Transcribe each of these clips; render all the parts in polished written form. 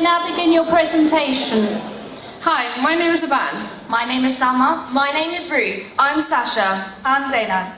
now begin your presentation. Hi, my name is Aban. My name is Salma. My name is Ruth. I'm Sasha. I'm Zainab.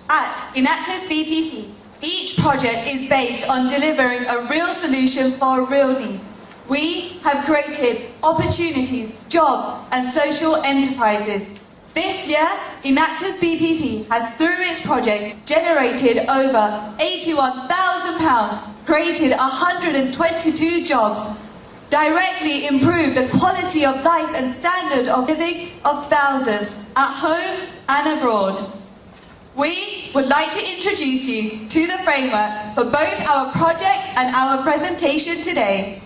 At Enactus BPP, each project is based on delivering a real solution for a real need. We have created opportunities, jobs and social enterprises. This year, Enactus BPP has, through its projects, generated over £81,000, created 122 jobs, directly improved the quality of life and standard of living of thousands at home and abroad. We would like to introduce you to the framework for both our project and our presentation today.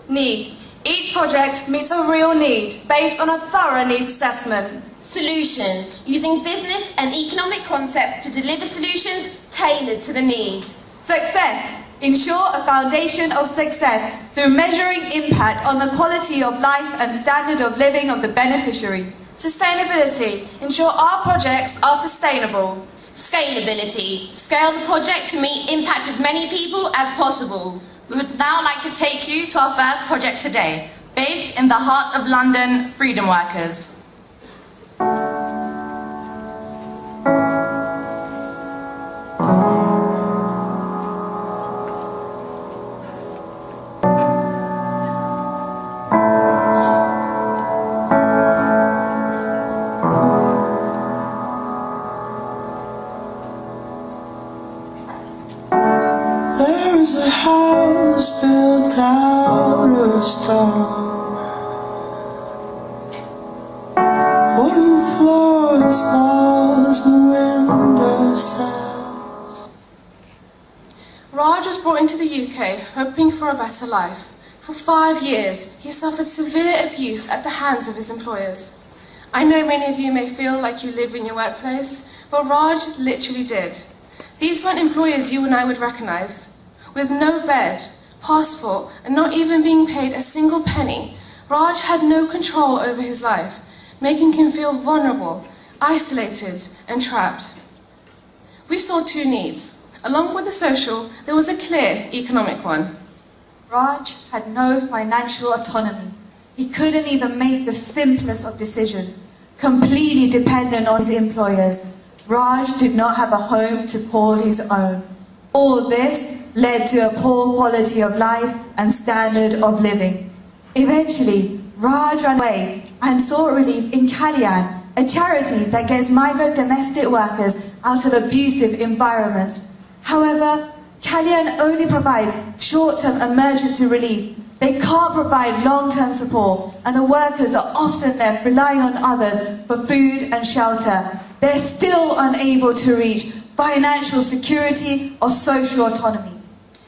Need. Each project meets a real need based on a thorough needs assessment. Solution. Using business and economic concepts to deliver solutions tailored to the need. Success. Ensure a foundation of success through measuring impact on the quality of life and standard of living of the beneficiaries. Sustainability. Ensure our projects are sustainable. Scalability. Scale the project to impact as many people as possible. We would now like to take you to our first project today, based in the heart of London, Freedom Workers. There's a house built out of stone, wooden floors, walls and window sills. Raj was brought into the UK hoping for a better life. For 5 years, he suffered severe abuse at the hands of his employers. I know many of you may feel like you live in your workplace, but Raj literally did. These weren't employers you and I would recognise. With no bed, passport, and not even being paid a single penny, Raj had no control over his life, making him feel vulnerable, isolated, and trapped. We saw two needs. Along with the social, there was a clear economic one. Raj had no financial autonomy. He couldn't even make the simplest of decisions, completely dependent on his employers. Raj did not have a home to call his own. All this led to a poor quality of life and standard of living. Eventually, Raj ran away and sought relief in Kalyan, a charity that gets migrant domestic workers out of abusive environments. However, Kalyan only provides short-term emergency relief. They can't provide long-term support, and the workers are often left relying on others for food and shelter. They're still unable to reach financial security or social autonomy.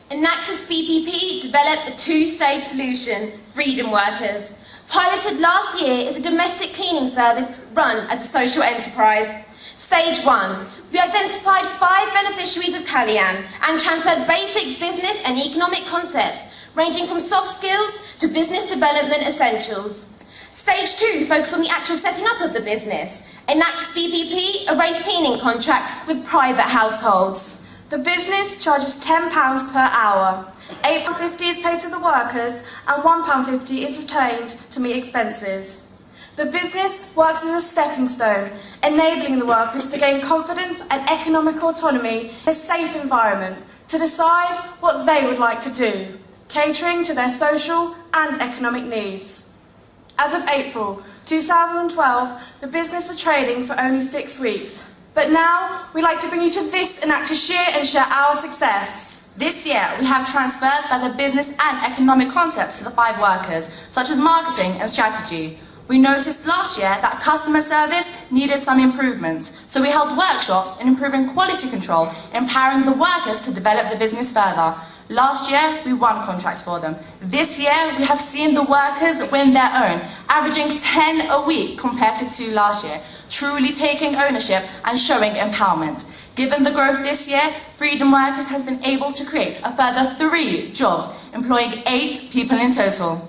Enactus BPP developed a two-stage solution, Freedom Workers. Piloted last year is a domestic cleaning service run as a social enterprise. Stage 1. We identified 5 beneficiaries of Kalyan and transferred basic business and economic concepts, ranging from soft skills to business development essentials. Stage 2 focused on the actual setting up of the business. Enactus BPP arranged cleaning contracts with private households. The business charges £10 per hour. £8.50 is paid to the workers and £1.50 is retained to meet expenses. The business works as a stepping stone, enabling the workers to gain confidence and economic autonomy in a safe environment to decide what they would like to do, catering to their social and economic needs. As of April 2012, the business was trading for only 6 weeks. But now, we'd like to bring you to this Enactus year and share our success. This year, we have transferred further business and economic concepts to the 5 workers, such as marketing and strategy. We noticed last year that customer service needed some improvements, so we held workshops in improving quality control, empowering the workers to develop the business further. Last year, we won contracts for them. This year, we have seen the workers win their own, averaging 10 a week compared to 2 last year, truly taking ownership and showing empowerment. Given the growth this year, Freedom Workers has been able to create a further 3 jobs, employing 8 people in total.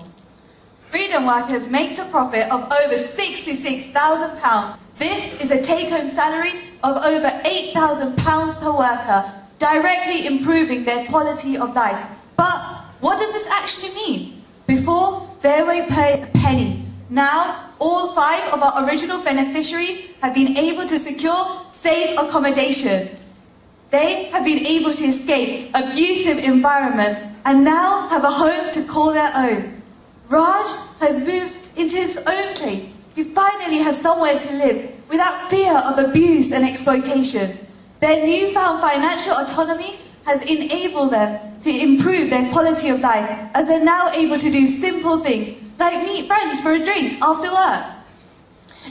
Freedom Workers makes a profit of over £66,000. This is a take-home salary of over £8,000 per worker, directly improving their quality of life. But What does this actually mean? Before, they were paid a penny. Now, all 5 of our original beneficiaries have been able to secure safe accommodation. They have been able to escape abusive environments and now have a home to call their own. Raj has moved into his own place. He finally has somewhere to live without fear of abuse and exploitation. Their newfound financial autonomy has enabled them to improve their quality of life, as they're now able to do simple things like meet friends for a drink after work.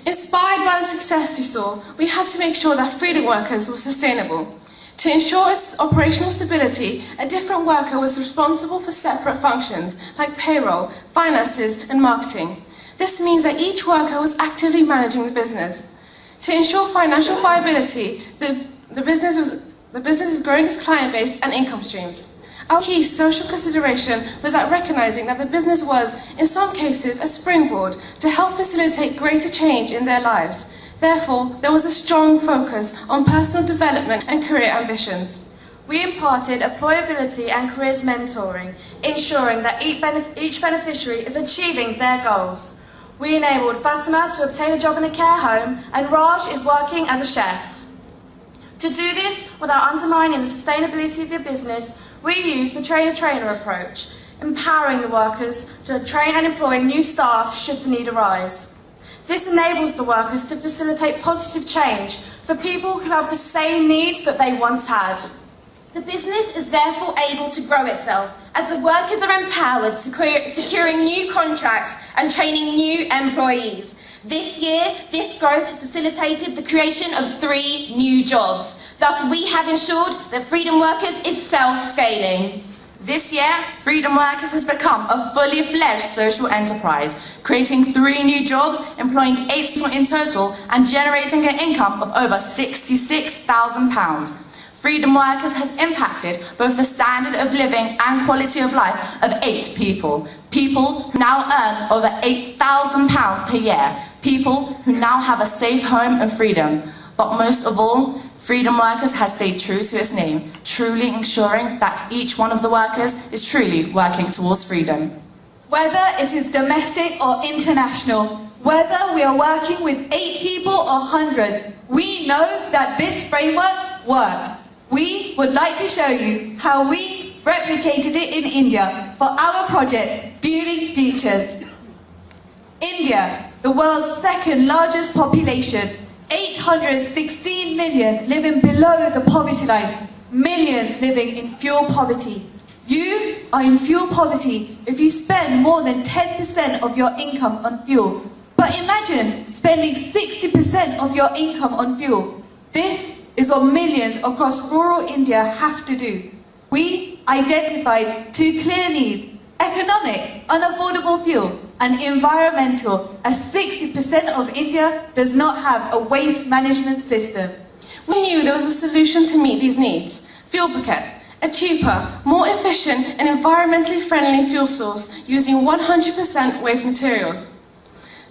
Inspired by the success we saw, we had to make sure that freedom workers were sustainable. To ensure its operational stability, a different worker was responsible for separate functions like payroll, finances, and marketing. This means that each worker was actively managing the business. To ensure financial viability, the business is growing its client base and income streams. Our key social consideration was that recognizing that the business was, in some cases, a springboard to help facilitate greater change in their lives. Therefore, there was a strong focus on personal development and career ambitions. We imparted employability and careers mentoring, ensuring that each beneficiary is achieving their goals. We enabled Fatima to obtain a job in a care home, and Raj is working as a chef. To do this without undermining the sustainability of the business, we used the trainer-trainer approach, empowering the workers to train and employ new staff should the need arise. This enables the workers to facilitate positive change for people who have the same needs that they once had. The business is therefore able to grow itself as the workers are empowered, securing new contracts and training new employees. This year, this growth has facilitated the creation of 3 new jobs. Thus, we have ensured that Freedom Workers is self-scaling. This year, Freedom Workers has become a fully fledged social enterprise, creating 3 new jobs, employing 8 people in total, and generating an income of over £66,000. Freedom Workers has impacted both the standard of living and quality of life of 8 people. People who now earn over £8,000 per year. People who now have a safe home and freedom. But most of all, Freedom Workers has stayed true to its name, truly ensuring that each one of the workers is truly working towards freedom. Whether it is domestic or international, whether we are working with 8 people or hundreds, we know that this framework worked. We would like to show you how we replicated it in India for our project, Viewing Futures. India, the world's 2nd largest population, 816 million living below the poverty line, millions living in fuel poverty. You are in fuel poverty if you spend more than 10% of your income on fuel. But imagine spending 60% of your income on fuel. This is what millions across rural India have to do. We identified 2 clear needs: economic, unaffordable fuel, and environmental, as 60% of India does not have a waste management system. We knew there was a solution to meet these needs: fuel briquette, a cheaper, more efficient and environmentally friendly fuel source using 100% waste materials.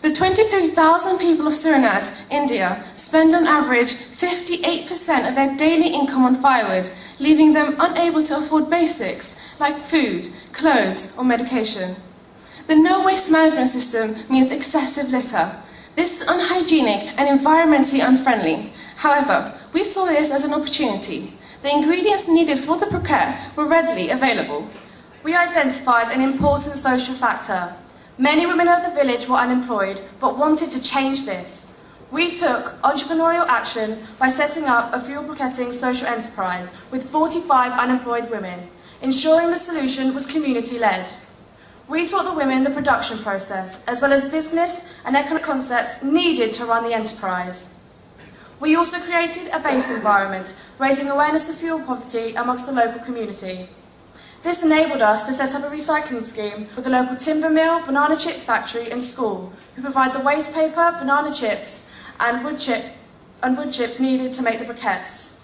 The 23,000 people of Suriname, India, spend on average 58% of their daily income on firewood, leaving them unable to afford basics like food, clothes or medication. The no waste management system means excessive litter. This is unhygienic and environmentally unfriendly. However, we saw this as an opportunity. The ingredients needed for the briquette were readily available. We identified an important social factor. Many women of the village were unemployed, but wanted to change this. We took entrepreneurial action by setting up a fuel briquetting social enterprise with 45 unemployed women, ensuring the solution was community-led. We taught the women the production process, as well as business and economic concepts needed to run the enterprise. We also created a base environment, raising awareness of fuel poverty amongst the local community. This enabled us to set up a recycling scheme with the local timber mill, banana chip factory and school, who provide the waste paper, banana chips and wood chips needed to make the briquettes.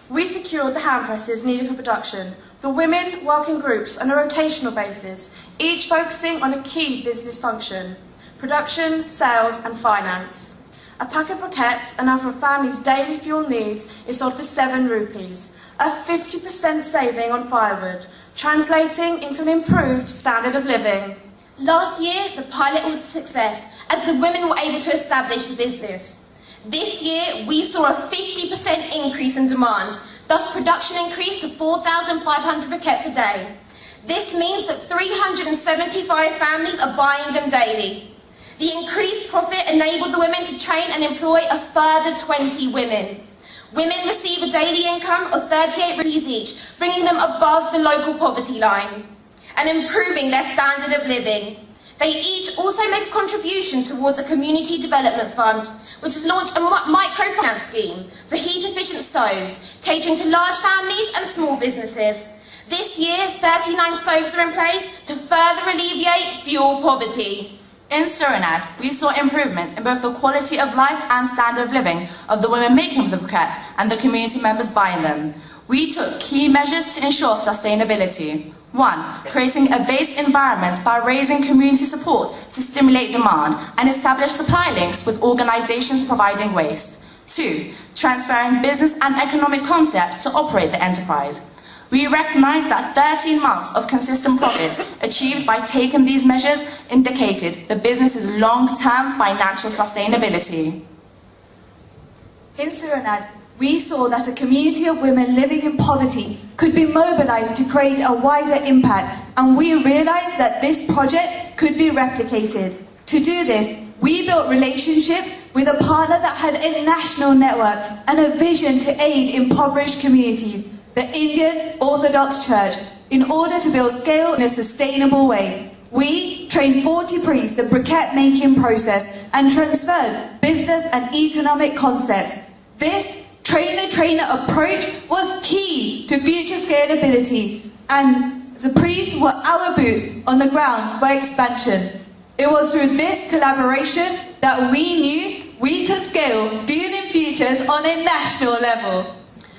We secured the hand presses needed for production. The women work in groups on a rotational basis, each focusing on a key business function: production, sales and finance. A pack of briquettes, enough for a family's daily fuel needs, is sold for 7 rupees, a 50% saving on firewood, translating into an improved standard of living. Last year, the pilot was a success as the women were able to establish the business. This year, we saw a 50% increase in demand, thus production increased to 4,500 briquettes a day. This means that 375 families are buying them daily. The increased profit enabled the women to train and employ a further 20 women. Women receive a daily income of 38 rupees each, bringing them above the local poverty line and improving their standard of living. They each also make a contribution towards a community development fund, which has launched a microfinance scheme for heat-efficient stoves, catering to large families and small businesses. This year, 39 stoves are in place to further alleviate fuel poverty. In Suriname, we saw improvement in both the quality of life and standard of living of the women making the briquettes and the community members buying them. We took key measures to ensure sustainability. 1. Creating a base environment by raising community support to stimulate demand and establish supply links with organisations providing waste. 2. Transferring business and economic concepts to operate the enterprise. We recognise that 13 months of consistent profit achieved by taking these measures indicated the business's long-term financial sustainability. In Suriname, we saw that a community of women living in poverty could be mobilised to create a wider impact, and we realised that this project could be replicated. To do this, we built relationships with a partner that had a national network and a vision to aid impoverished communities, the Indian Orthodox Church, in order to build scale in a sustainable way. We trained 40 priests the briquette making process and transferred business and economic concepts. This trainer-trainer approach was key to future scalability, and the priests were our boots on the ground for expansion. It was through this collaboration that we knew we could scale Building Futures on a national level.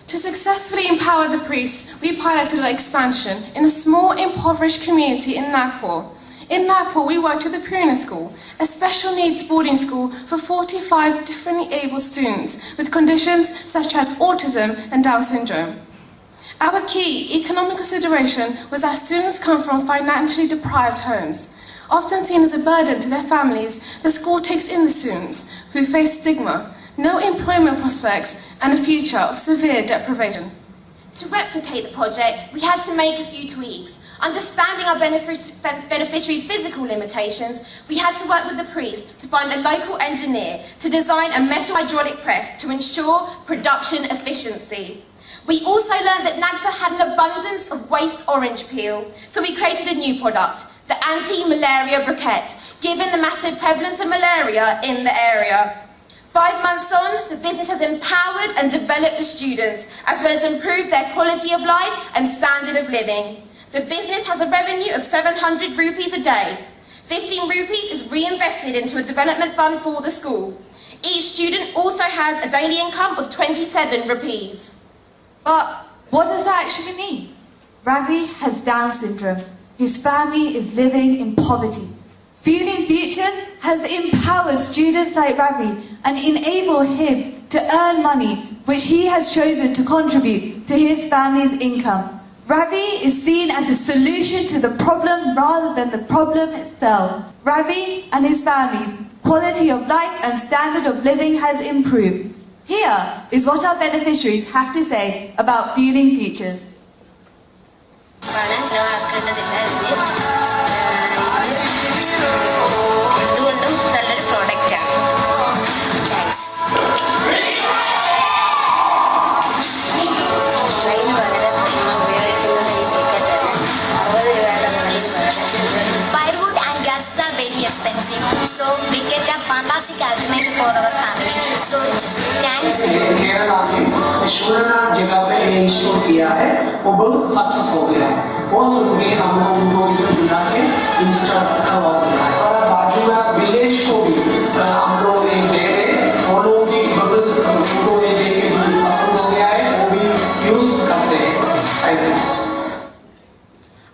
To successfully empower the priests, we piloted an expansion in a small impoverished community in Nagpur. In Nagpur, we worked with the Purina School, a special needs boarding school for 45 differently abled students with conditions such as autism and Down syndrome. Our key economic consideration was that students come from financially deprived homes. Often seen as a burden to their families, the school takes in the students who face stigma, no employment prospects, and a future of severe deprivation. To replicate the project, we had to make a few tweaks. Understanding our beneficiaries' physical limitations, we had to work with the priest to find a local engineer to design a metal hydraulic press to ensure production efficiency. We also learned that Nagpur had an abundance of waste orange peel, so we created a new product, the anti-malaria briquette, given the massive prevalence of malaria in the area. 5 months on, the business has empowered and developed the students, as well as improved their quality of life and standard of living. The business has a revenue of 700 rupees a day. 15 rupees is reinvested into a development fund for the school. Each student also has a daily income of 27 rupees. But what does that actually mean? Ravi has Down syndrome. His family is living in poverty. Building Futures has empowered students like Ravi and enabled him to earn money, which he has chosen to contribute to his family's income. Ravi is seen as a solution to the problem rather than the problem itself. Ravi and his family's quality of life and standard of living has improved. Here is what our beneficiaries have to say about Building Futures. So briquette are fantastic alternative for our family. So thanks. Kerala में शुरनाथ जगह पे install किया है, वो बहुत success हो गया है। वो सुन के हम लोग उनको इधर बुला के इंस्टॉल करवा दिया है। और बाजू में विलेज को भी हम लोग ने दे रहे, वो लोग भी बहुत उनको ये देख के पसंद हो गया है, वो भी यूज करते हैं।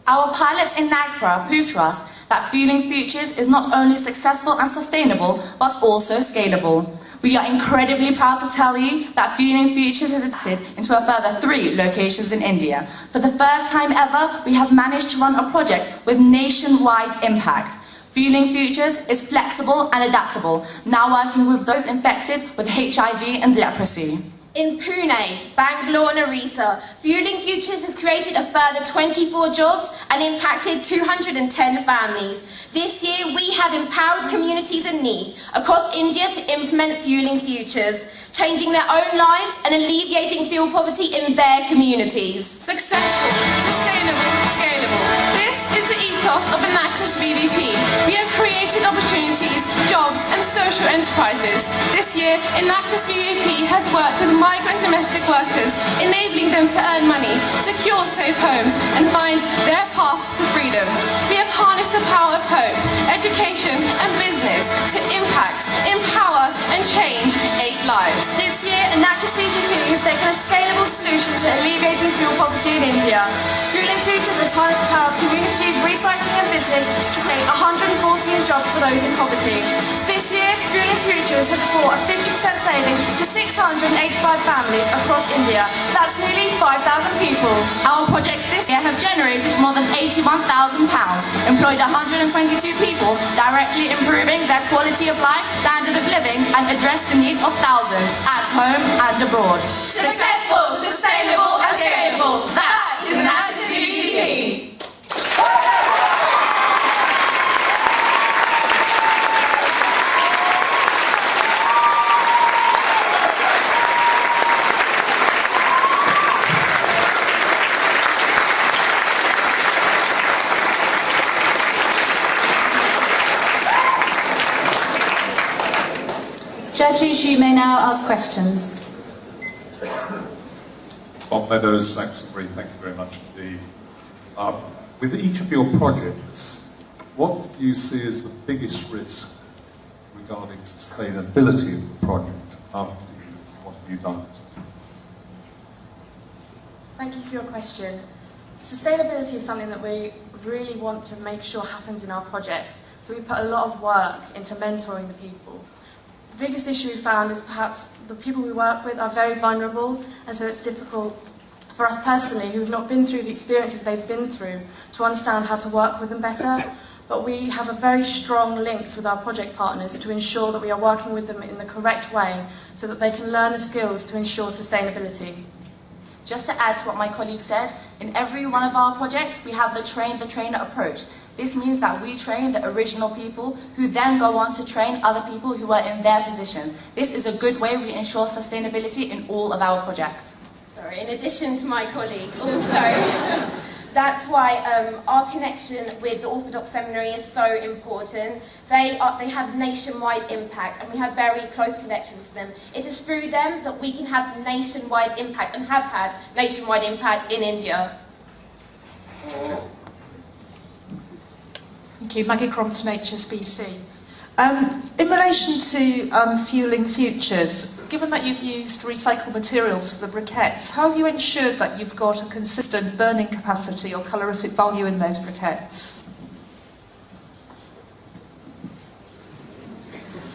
Our pilots in Nagpur proved to us that Fueling Futures is not only successful and sustainable, but also scalable. We are incredibly proud to tell you that Fueling Futures has adapted into a further 3 locations in India. For the first time ever, we have managed to run a project with nationwide impact. Fueling Futures is flexible and adaptable, now working with those infected with HIV and leprosy. In Pune, Bangalore and Orissa, Fueling Futures has created a further 24 jobs and impacted 210 families. This year, we have empowered communities in need across India to implement Fueling Futures, changing their own lives and alleviating fuel poverty in their communities. Successful, sustainable, scalable. This is the ethos of Enactus BPP. We have created opportunities, jobs and social enterprises. This year, Enactus BPP has worked with migrant domestic workers, enabling them to earn money, secure safe homes and find their path to freedom. We have harnessed the power of hope, education and business to impact, empower and change 8 lives. This year, Enactus BPP has taken a scalable solution to alleviating fuel poverty in India. Fueling Futures has harnessed the power of communities, recycling and business to create 114 jobs for those in poverty. This year, Fueling Futures has brought a 50% saving to 685 families across India. That's nearly 5,000 people. Our projects this year have generated more than £81,000, employed 122 people, directly improving their quality of life, standard of living and addressed the needs of thousands at home and abroad. Successful, sustainable and scalable. That is Enactus BPP. Judges, you may now ask questions. Bob Meadows, Saxonbury, thank you very much indeed. With each of your projects, what do you see as the biggest risk regarding sustainability of the project after what have you done? Thank you for your question. Sustainability is something that we really want to make sure happens in our projects. So we put a lot of work into mentoring the people. The biggest issue we found is perhaps the people we work with are very vulnerable, and so it's difficult for us personally, who have not been through the experiences they've been through, to understand how to work with them better. But we have a very strong links with our project partners to ensure that we are working with them in the correct way so that they can learn the skills to ensure sustainability. Just to add to what my colleague said, in every one of our projects we have the train-the-trainer approach. This means that we train the original people who then go on to train other people who are in their positions. This is a good way we ensure sustainability in all of our projects. Sorry, in addition to my colleague, also, that's why our connection with the Orthodox Seminary is so important. They have nationwide impact and we have very close connections to them. It is through them that we can have nationwide impact and have had nationwide impact in India. Thank you. Maggie Crompton, HSBC. In relation to Fueling Futures, given that you've used recycled materials for the briquettes, how have you ensured that you've got a consistent burning capacity or calorific value in those briquettes?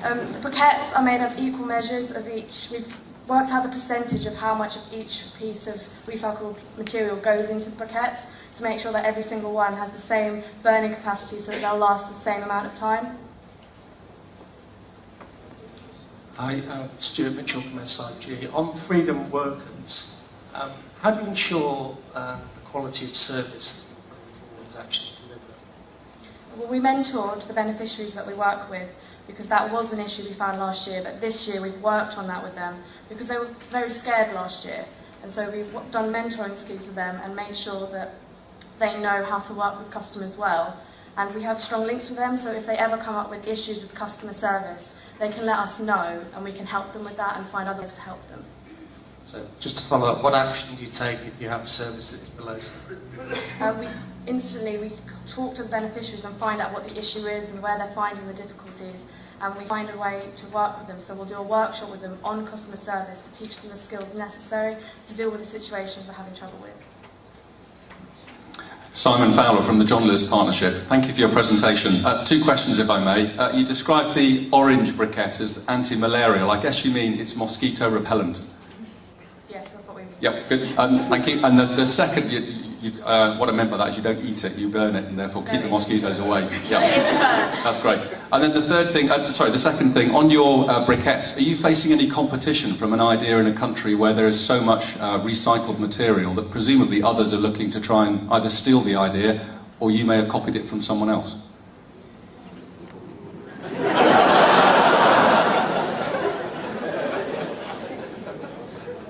The briquettes are made of equal measures of each. We've worked out the percentage of how much of each piece of recycled material goes into the briquettes to make sure that every single one has the same burning capacity so that they'll last the same amount of time. Hi, I'm Stuart Mitchell from SIG. On Freedom Workers, how do you ensure the quality of service going forward is actually delivered? Well, we mentored the beneficiaries that we work with because that was an issue we found last year, but this year we've worked on that with them because they were very scared last year. And so we've done mentoring schemes with them and made sure that they know how to work with customers well. And we have strong links with them, so if they ever come up with issues with customer service, they can let us know and we can help them with that and find others to help them. So just to follow up, what action do you take if you have a service that is below standard? We talk to the beneficiaries and find out what the issue is and where they're finding the difficulties, and we find a way to work with them. So we'll do a workshop with them on customer service to teach them the skills necessary to deal with the situations they're having trouble with. Simon Fowler from the John Lewis Partnership. Thank you for your presentation. 2 questions, if I may. You described the orange briquette as anti-malarial. I guess you mean it's mosquito repellent. Yes, that's what we mean. Yep, good. Thank you. And the second, what I meant by that is you don't eat it, you burn it, and therefore keep the mosquitoes away. Yeah, that's great. And then the second thing, on your briquettes, are you facing any competition from an idea in a country where there is so much recycled material that presumably others are looking to try and either steal the idea or you may have copied it from someone else?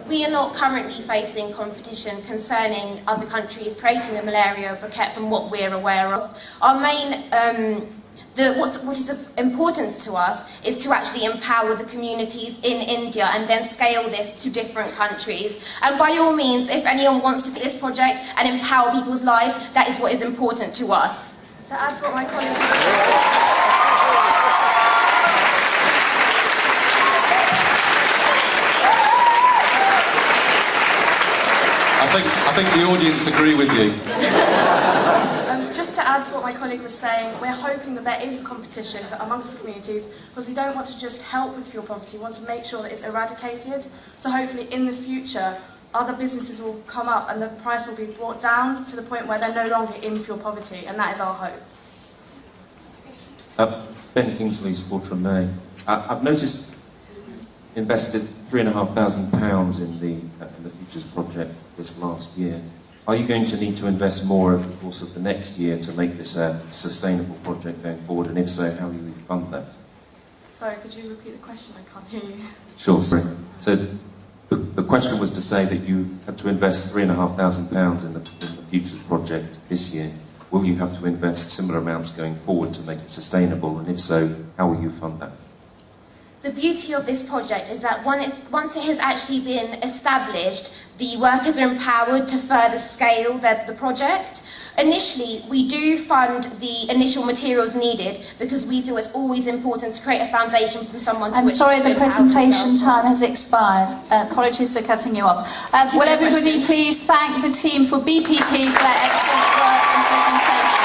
We are not currently facing competition concerning other countries creating a malaria briquette from what we're aware of. Our main, what is of importance to us is to actually empower the communities in India and then scale this to different countries. And by all means, if anyone wants to take this project and empower people's lives, that is what is important to us. To add to what my colleague said, I think the audience agree with you. Just to add to what my colleague was saying, we're hoping that there is competition amongst the communities because we don't want to just help with fuel poverty, we want to make sure that it's eradicated. So hopefully in the future, other businesses will come up and the price will be brought down to the point where they're no longer in fuel poverty, and that is our hope. Ben Kingsley, Slaughter and May. I've noticed invested £3,500 in the Futures project this last year. Are you going to need to invest more over the course of the next year to make this a sustainable project going forward, and if so, how will you fund that? Sorry, could you repeat the question? I can't hear you. Sure, sorry. So the question was to say that you had to invest £3,500 in the Futures project this year. Will you have to invest similar amounts going forward to make it sustainable, and if so, how will you fund that? The beauty of this project is that once it has actually been established, the workers are empowered to further scale the project. Initially, we do fund the initial materials needed because we feel it's always important to create a foundation from someone to I'm which sorry, to the empower presentation themselves. time has expired. Apologies for cutting you off. Will everybody please thank the team for BPP for their excellent work and presentation.